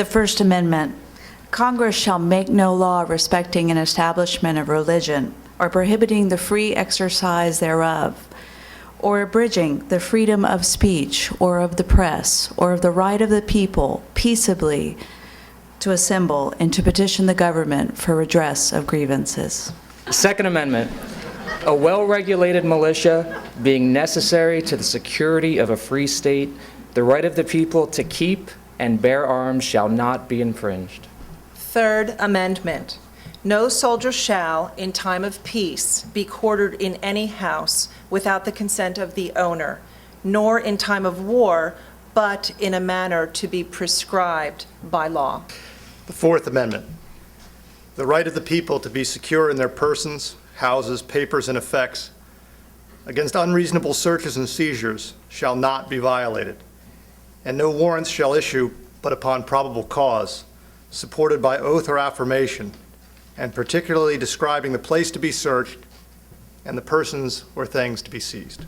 The First Amendment. Congress shall make no law respecting an establishment of religion, or prohibiting the free exercise thereof, or abridging the freedom of speech, or of the press, or of the right of the people peaceably to assemble and to petition the government for redress of grievances. Second Amendment. A well-regulated militia being necessary to the security of a free state, the right of the people to keep and bear arms shall not be infringed. Third Amendment. No soldier shall, in time of peace, be quartered in any house without the consent of the owner, nor in time of war, but in a manner to be prescribed by law. The Fourth Amendment. The right of the people to be secure in their persons, houses, papers, and effects against unreasonable searches and seizures shall not be violated, and no warrants shall issue but upon probable cause, supported by oath or affirmation, and particularly describing the place to be searched and the persons or things to be seized.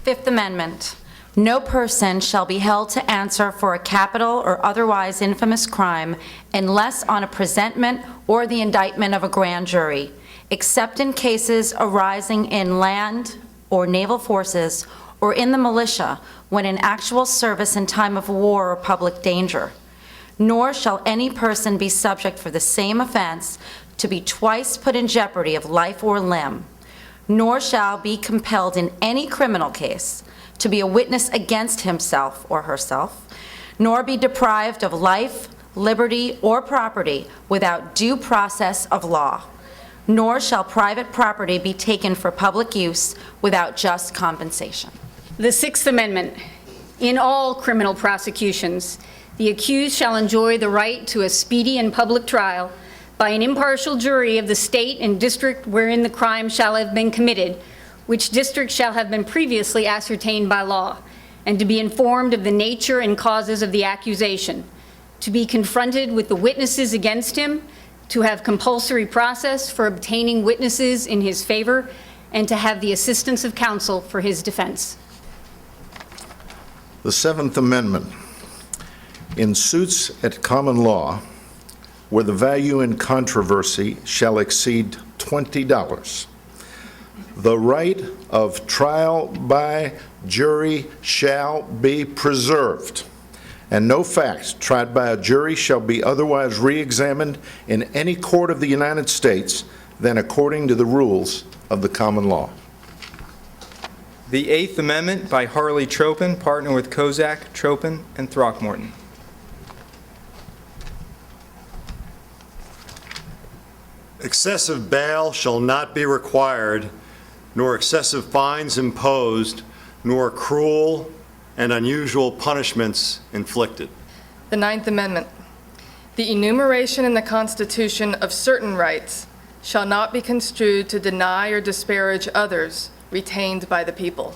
Fifth Amendment. No person shall be held to answer for a capital or otherwise infamous crime unless on a presentment or the indictment of a grand jury, except in cases arising in land or naval forces or in the militia when in actual service in time of war or public danger. Nor shall any person be subject for the same offense to be twice put in jeopardy of life or limb, nor shall be compelled in any criminal case to be a witness against himself or herself, nor be deprived of life, liberty, or property without due process of law, nor shall private property be taken for public use without just compensation. The Sixth Amendment. In all criminal prosecutions, the accused shall enjoy the right to a speedy and public trial by an impartial jury of the state and district wherein the crime shall have been committed, which district shall have been previously ascertained by law, and to be informed of the nature and causes of the accusation, to be confronted with the witnesses against him, to have compulsory process for obtaining witnesses in his favor, and to have the assistance of counsel for his defense. The Seventh Amendment. In suits at common law, where the value in controversy shall exceed $20, the right of trial by jury shall be preserved, and no fact tried by a jury shall be otherwise re-examined in any court of the United States than according to the rules of the common law. The Eighth Amendment by Harley Tropin, partner with Kozak, Tropin, and Throckmorton. Excessive bail shall not be required, nor excessive fines imposed, nor cruel and unusual punishments inflicted. The Ninth Amendment. The enumeration in the Constitution of certain rights shall not be construed to deny or disparage others retained by the people.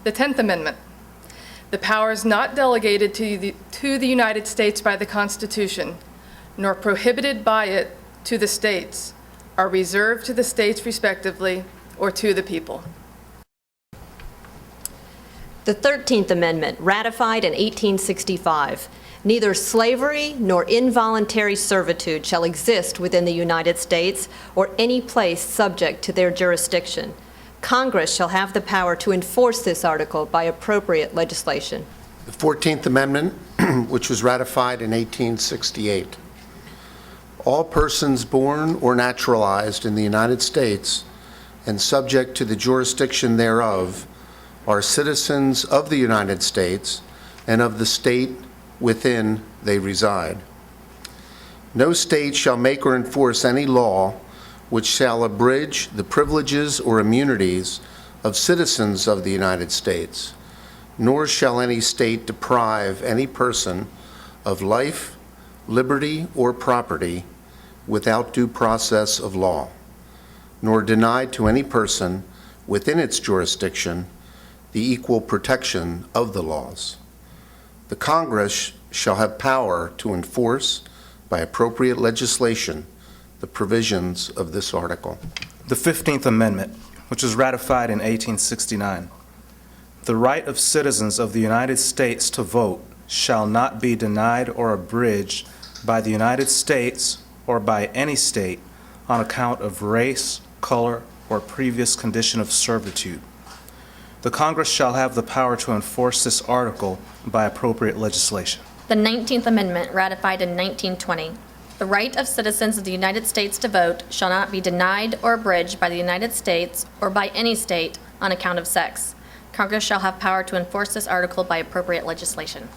The 10th Amendment. The powers not delegated to the United States by the Constitution, nor prohibited by it to the states, are reserved to the states respectively or to the people. The 13th Amendment, ratified in 1865. Neither slavery nor involuntary servitude shall exist within the United States or any place subject to their jurisdiction. Congress shall have the power to enforce this article by appropriate legislation. The 14th Amendment, which was ratified in 1868. All persons born or naturalized in the United States and subject to the jurisdiction thereof are citizens of the United States and of the state within they reside. No state shall make or enforce any law which shall abridge the privileges or immunities of citizens of the United States, nor shall any state deprive any person of life, liberty, or property without due process of law, nor deny to any person within its jurisdiction the equal protection of the laws. The Congress shall have power to enforce by appropriate legislation the provisions of this article. The 15th Amendment, which was ratified in 1869. The right of citizens of the United States to vote shall not be denied or abridged by the United States or by any state on account of race, color, or previous condition of servitude. The Congress shall have the power to enforce this article by appropriate legislation. The 19th Amendment, ratified in 1920. The right of citizens of the United States to vote shall not be denied or abridged by the United States or by any state on account of sex. Congress shall have power to enforce this article by appropriate legislation.